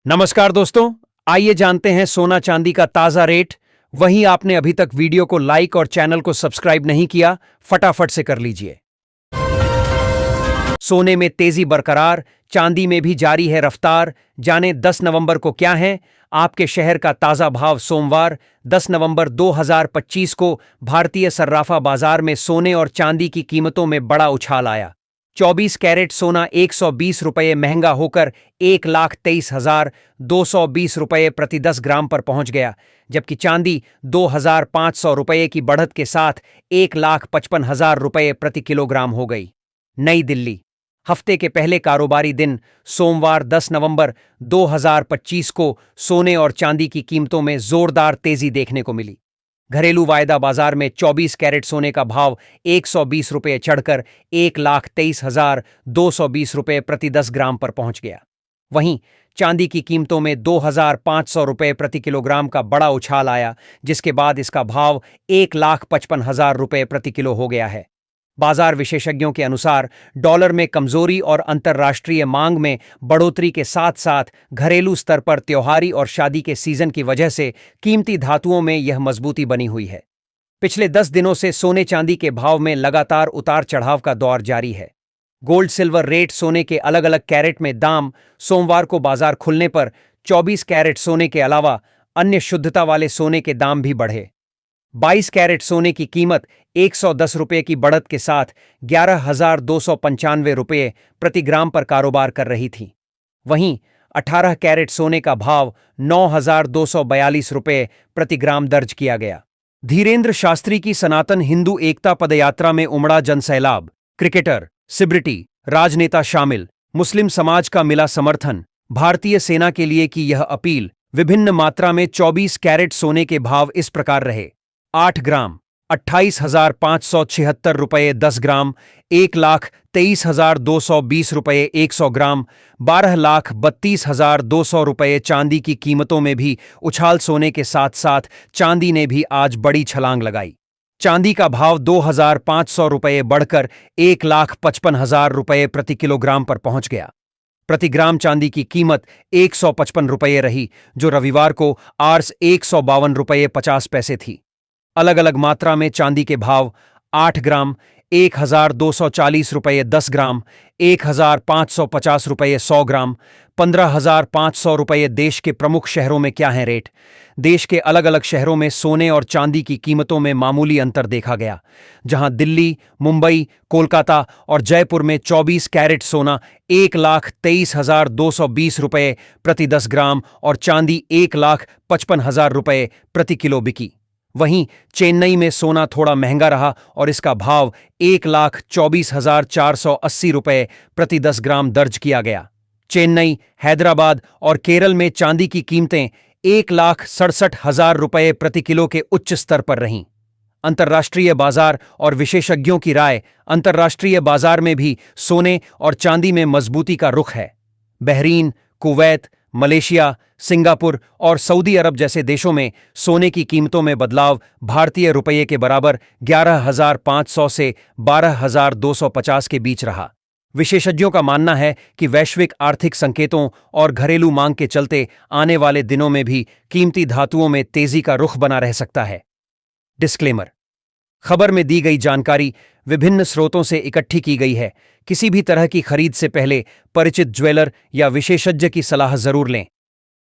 नमस्कार दोस्तों, आइए जानते हैं सोना चांदी का ताजा रेट। वहीं आपने अभी तक वीडियो को लाइक और चैनल को सब्सक्राइब नहीं किया, फटाफट से कर लीजिए। सोने में तेजी बरकरार, चांदी में भी जारी है रफ्तार। जाने 10 नवंबर को क्या है आपके शहर का ताजा भाव। सोमवार 10 नवंबर 2025 को भारतीय सर्राफा बाजार में सोने और चांदी की कीमतों में बड़ा उछाल आया। 24 कैरेट सोना 120 रुपये महंगा होकर 1,23,220 रुपये प्रति 10 ग्राम पर पहुंच गया, जबकि चांदी 2,500 रुपये की बढ़त के साथ 1,55,000 रुपये प्रति किलोग्राम हो गई। नई दिल्ली, हफ्ते के पहले कारोबारी दिन सोमवार 10 नवंबर 2025 को सोने और चांदी की कीमतों में जोरदार तेजी देखने को मिली। घरेलू वायदा बाजार में 24 कैरेट सोने का भाव 120 रुपये चढ़कर 1,23,220 रुपये प्रति 10 ग्राम पर पहुंच गया। वहीं चांदी की कीमतों में 2,500 रुपये प्रति किलोग्राम का बड़ा उछाल आया, जिसके बाद इसका भाव 1,55,000 रुपये प्रति किलो हो गया है। बाजार विशेषज्ञों के अनुसार डॉलर में कमजोरी और अंतर्राष्ट्रीय मांग में बढ़ोतरी के साथ साथ घरेलू स्तर पर त्योहारी और शादी के सीजन की वजह से कीमती धातुओं में यह मजबूती बनी हुई है। पिछले 10 दिनों से सोने चांदी के भाव में लगातार उतार चढ़ाव का दौर जारी है। गोल्ड सिल्वर रेट सोने के अलग अलग कैरेट में दाम सोमवार को बाजार खुलने पर 24 कैरेट सोने के अलावा अन्य शुद्धता वाले सोने के दाम भी बढ़े। 22 कैरेट सोने की कीमत 110 रुपये की बढ़त के साथ 11,295 रुपये प्रति ग्राम पर कारोबार कर रही थी। वहीं 18 कैरेट सोने का भाव 9,242 रुपये प्रति ग्राम दर्ज किया गया। धीरेन्द्र शास्त्री की सनातन हिंदू एकता पदयात्रा में उमड़ा जनसैलाब। क्रिकेटर, सेलिब्रिटी, राजनेता शामिल। मुस्लिम समाज का मिला समर्थन। भारतीय सेना के लिए की यह अपील। विभिन्न मात्रा में 24 कैरेट सोने के भाव इस प्रकार रहे। 8 ग्राम 28,576 रुपये 10 ग्राम, 1,23,220 रुपये 100 ग्राम, 12,32,200 रुपये। चांदी की कीमतों में भी उछाल। सोने के साथ साथ चांदी ने भी आज बड़ी छलांग लगाई। चांदी का भाव 2,500 रुपये बढ़कर 1,55,000 रुपये प्रति किलोग्राम पर पहुंच गया। प्रति ग्राम चांदी की कीमत 155 रुपये रही, जो रविवार को आर्स 152 रुपये 50 पैसे थी। अलग अलग मात्रा में चांदी के भाव। 8 ग्राम 1,240 रुपये 10 ग्राम, 1,550 रुपये 100 ग्राम, 15,500 रुपये। देश के प्रमुख शहरों में क्या है रेट। देश के अलग अलग शहरों में सोने और चांदी की कीमतों में मामूली अंतर देखा गया, जहां दिल्ली, मुंबई, कोलकाता और जयपुर में 24 कैरेट सोना 1,23,220 रुपये प्रति 10 ग्राम और चांदी 1,55,000 रुपये प्रति किलो बिकी। वहीं चेन्नई में सोना थोड़ा महंगा रहा और इसका भाव 1,24,480 रुपये प्रति 10 ग्राम दर्ज किया गया। चेन्नई, हैदराबाद और केरल में चांदी की कीमतें 1,67,000 रुपये प्रति किलो के उच्च स्तर पर रहीं। अंतर्राष्ट्रीय बाजार और विशेषज्ञों की राय। अंतर्राष्ट्रीय बाजार में भी सोने और चांदी में मजबूती का रुख है। बहरीन, कुवैत, मलेशिया, सिंगापुर और सऊदी अरब जैसे देशों में सोने की कीमतों में बदलाव भारतीय रुपये के बराबर 11,500 से 12,250 के बीच रहा। विशेषज्ञों का मानना है कि वैश्विक आर्थिक संकेतों और घरेलू मांग के चलते आने वाले दिनों में भी कीमती धातुओं में तेजी का रुख बना रह सकता है। डिस्क्लेमर: खबर में दी गई जानकारी विभिन्न स्रोतों से इकट्ठी की गई है। किसी भी तरह की खरीद से पहले परिचित ज्वेलर या विशेषज्ञ की सलाह जरूर लें।